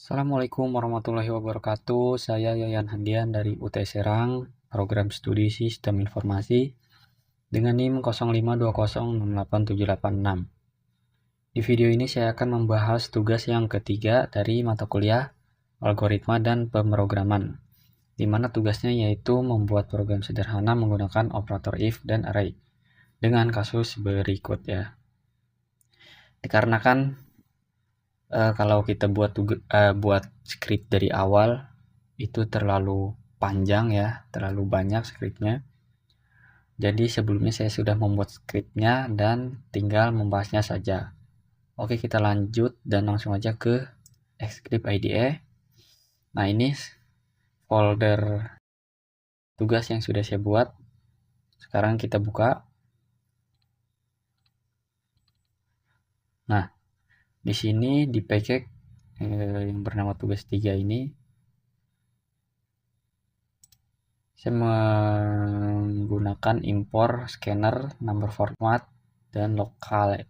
Assalamualaikum warahmatullahi wabarakatuh. Saya Yayan Handian dari UT Serang, Program Studi Sistem Informasi dengan NIM 0520687886. Di video ini saya akan membahas tugas yang ketiga dari mata kuliah Algoritma dan Pemrograman, di mana tugasnya yaitu membuat program sederhana menggunakan operator if dan array dengan kasus berikut ya. Dikarenakan kalau kita buat script dari awal itu terlalu panjang ya, terlalu banyak scriptnya. Jadi sebelumnya saya sudah membuat scriptnya dan tinggal membahasnya saja. Oke, kita lanjut dan langsung aja ke Xscript IDE. Nah, ini folder tugas yang sudah saya buat. Sekarang kita buka. Nah, di sini di package yang bernama tugas 3 ini saya menggunakan impor scanner, number format, dan lokal,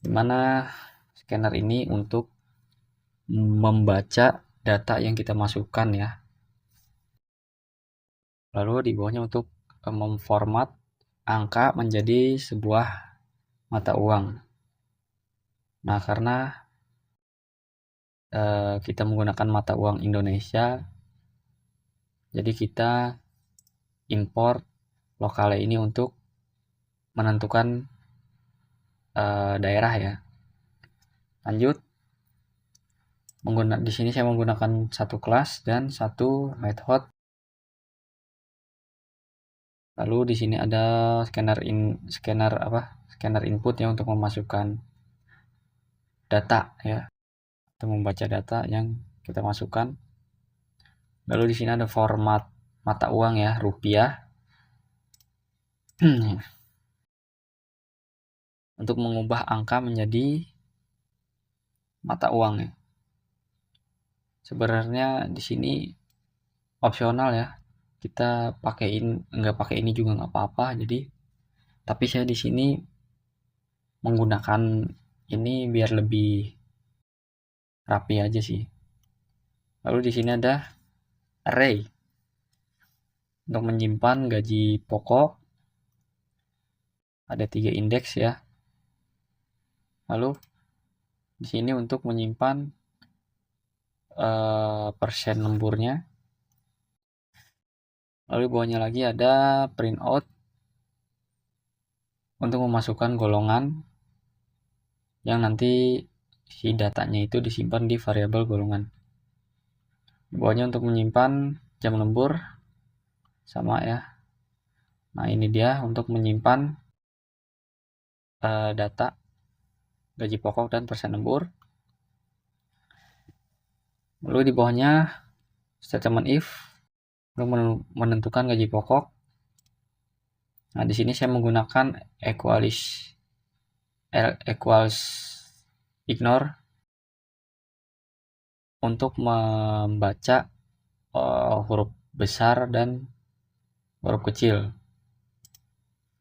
dimana scanner ini untuk membaca data yang kita masukkan ya. Lalu di bawahnya untuk memformat angka menjadi sebuah mata uang. Nah, karena kita menggunakan mata uang Indonesia, jadi kita import lokal ini untuk menentukan daerah ya. Lanjut, di sini saya menggunakan satu kelas dan satu method. Lalu di sini ada scanner input ya, untuk memasukkan data ya, atau membaca data yang kita masukkan. Lalu di sini ada format mata uang ya, rupiah. Untuk mengubah angka menjadi mata uang ya. Sebenarnya di sini opsional ya. Kita nggak pakai ini juga nggak apa-apa. Jadi, tapi saya di sini menggunakan ini biar lebih rapi aja sih. Lalu di sini ada array untuk menyimpan gaji pokok. Ada 3 indeks ya. Lalu di sini untuk menyimpan persen lemburnya. Lalu bawahnya lagi ada printout untuk memasukkan golongan yang nanti si datanya itu disimpan di variabel golongan. Di bawahnya untuk menyimpan jam lembur sama ya. Nah, ini dia untuk menyimpan data gaji pokok dan persen lembur. Lalu di bawahnya statement if untuk menentukan gaji pokok. Nah, di sini saya menggunakan equals ignore untuk membaca huruf besar dan huruf kecil.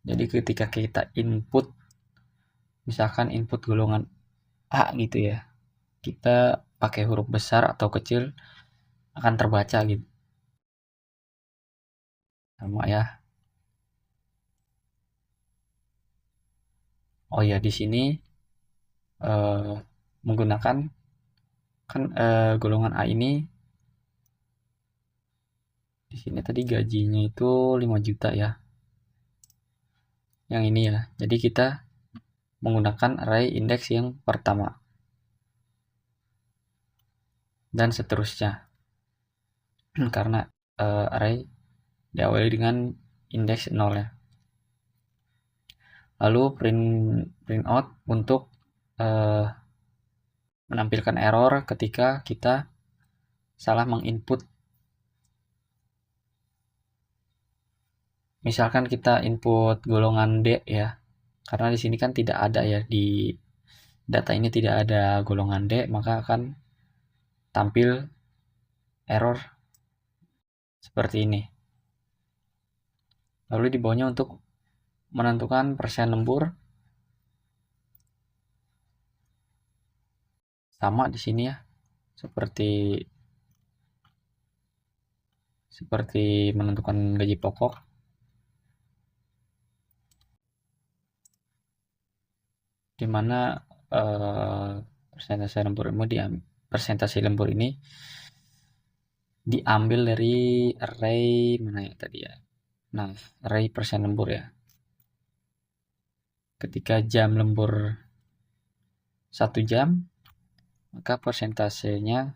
Jadi ketika kita input, misalkan input golongan A gitu ya, kita pakai huruf besar atau kecil akan terbaca gitu. Sama ya. Oh ya, di sini menggunakan kan golongan A ini, di sini tadi gajinya itu 5 juta ya. Yang ini ya. Jadi kita menggunakan array indeks yang pertama. Dan seterusnya. Karena array diawali dengan indeks 0 ya. Lalu print out untuk menampilkan error ketika kita salah menginput. Misalkan kita input golongan D ya, karena di sini kan tidak ada ya, di data ini tidak ada golongan D, maka akan tampil error seperti ini. Lalu di bawahnya untuk menentukan persen lembur, sama di sini ya. seperti menentukan gaji pokok, di mana persentase lembur ini diambil dari array mana ya tadi ya. Nah, array persen lembur ya. Ketika jam lembur 1 jam, maka persentasenya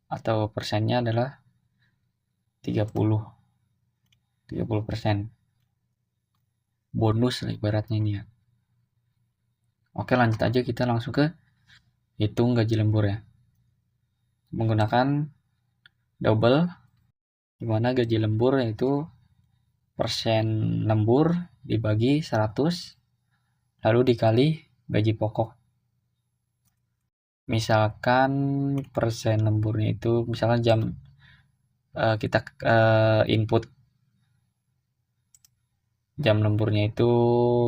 atau persennya adalah 30%. Bonus lah ibaratnya ini ya. Oke, lanjut aja, kita langsung ke hitung gaji lembur ya. Menggunakan double, di mana gaji lembur yaitu persen lembur dibagi 100 lalu dikali gaji pokok. Misalkan persen lemburnya itu misalkan kita input jam lemburnya itu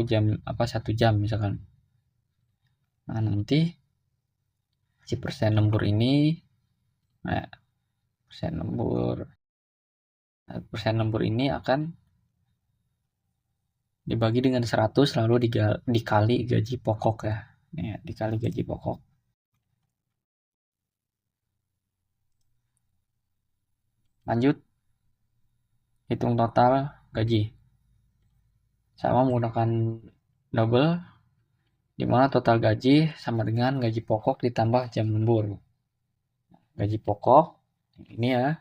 1 jam misalkan. Nah, nanti si persen lembur ini persen lembur ini akan dibagi dengan 100 lalu dikali gaji pokok ya. Nih, dikali gaji pokok. Lanjut, hitung total gaji. Sama menggunakan double, di mana total gaji sama dengan gaji pokok ditambah jam lembur. Gaji pokok ini ya.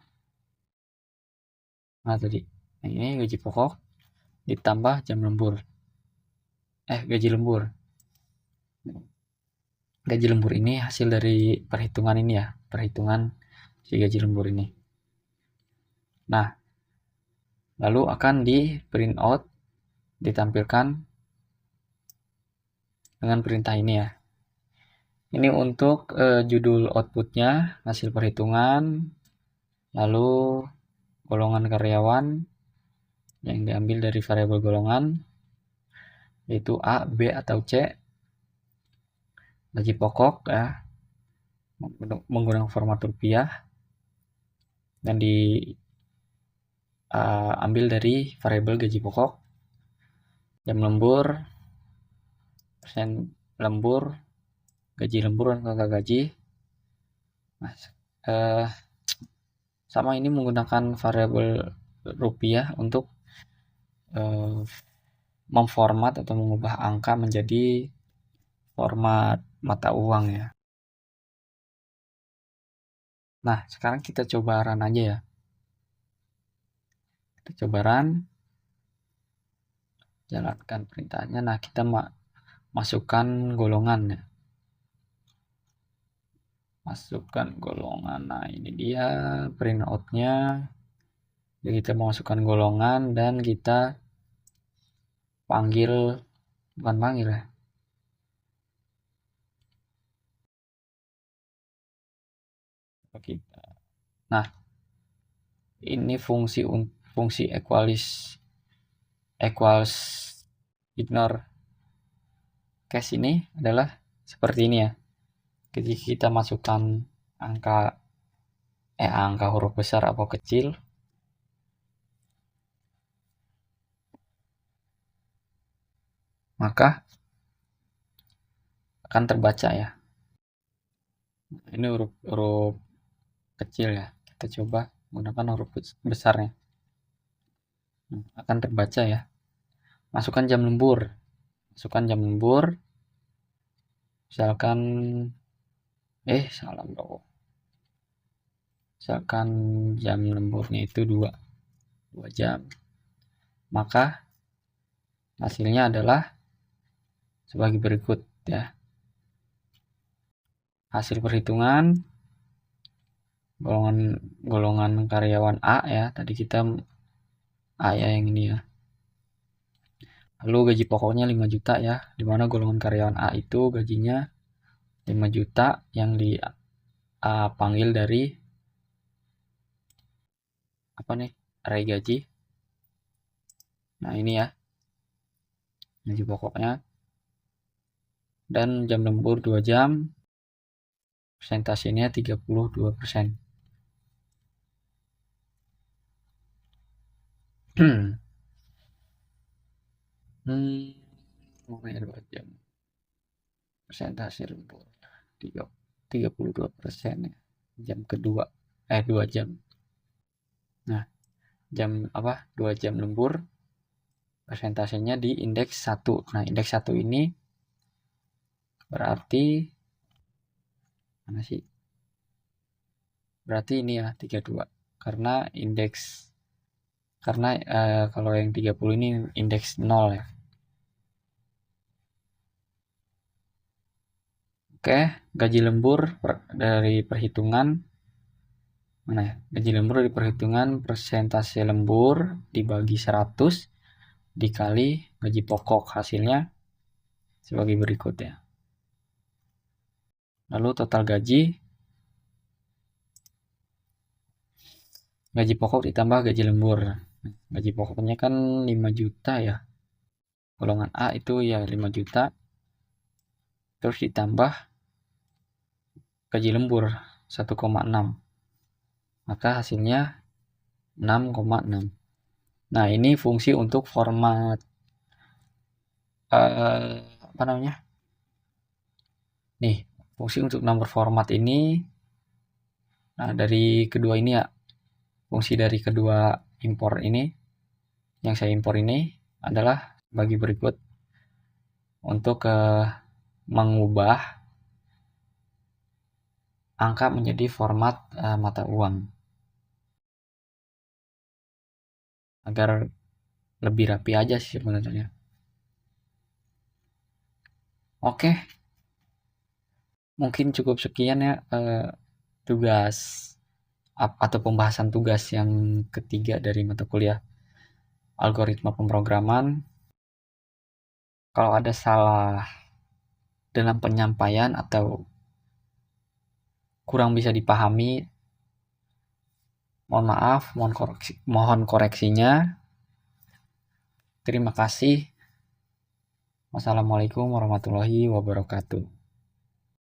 Nah, tadi ini gaji pokok ditambah jam lembur. Gaji lembur. Gaji lembur ini hasil dari perhitungan ini ya, perhitungan si gaji lembur ini. Nah, lalu akan di print out, ditampilkan dengan perintah ini ya. Ini untuk judul outputnya, hasil perhitungan, lalu golongan karyawan yang diambil dari variabel golongan, yaitu A, B, atau C. Gaji pokok ya, menggunakan format rupiah, dan diambil dari variabel gaji pokok. Jam lembur, persen lembur, gaji lembur dan kakak gaji. Nah, sama ini menggunakan variabel rupiah untuk memformat atau mengubah angka menjadi format mata uang ya. Nah, sekarang kita coba run aja ya. Kita coba run, jalankan perintahnya. Nah, kita masukkan golongan ya. Masukkan golongan. Nah, ini dia print out-nya. Jadi kita masukkan golongan dan kita bukan panggil ya. Nah, ini fungsi equals ignore case ini adalah seperti ini ya. Ketika kita masukkan angka huruf besar atau kecil, maka akan terbaca ya. Ini huruf kecil ya. Kita coba menggunakan huruf besarnya. Akan terbaca ya. Masukkan jam lembur. Misalkan salah bro. Misalkan jam lemburnya itu 2 jam. Maka hasilnya adalah sebagai berikut ya. Hasil perhitungan golongan karyawan A ya. Tadi kita A ya, yang ini ya. Lalu gaji pokoknya 5 juta ya. Dimana golongan karyawan A itu gajinya 5 juta yang dipanggil dari array gaji. Nah, ini ya gaji pokoknya. Dan jam lembur 2 jam Persentasenya 32%. Mana 2 jam. Persentase lembur 32% ya. Jam kedua 2 jam. Nah, jam 2 jam lembur persentasenya di indeks 1. Nah, indeks 1 ini berarti mana sih? Berarti ini ya 32. Karena kalau yang 30 ini indeks 0 ya. Oke, gaji lembur dari perhitungan mana ya? Gaji lembur dari perhitungan persentase lembur dibagi 100 dikali gaji pokok, hasilnya sebagai berikut ya. Lalu total gaji pokok ditambah gaji lembur. Gaji pokoknya kan 5 juta ya. Golongan A itu ya 5 juta. Terus ditambah gaji lembur 1,6. Maka hasilnya 6,6. Nah, ini fungsi untuk format Nih, fungsi untuk nomor format ini. Nah, dari kedua ini ya, fungsi dari kedua impor ini, yang saya impor ini adalah bagi berikut untuk mengubah angka menjadi format mata uang agar lebih rapi aja sih sebenarnya. Oke, mungkin cukup sekian ya tugas atau pembahasan tugas yang ketiga dari mata kuliah algoritma pemrograman. Kalau ada salah dalam penyampaian atau kurang bisa dipahami, mohon maaf, mohon koreksinya. Terima kasih. Wassalamualaikum warahmatullahi wabarakatuh.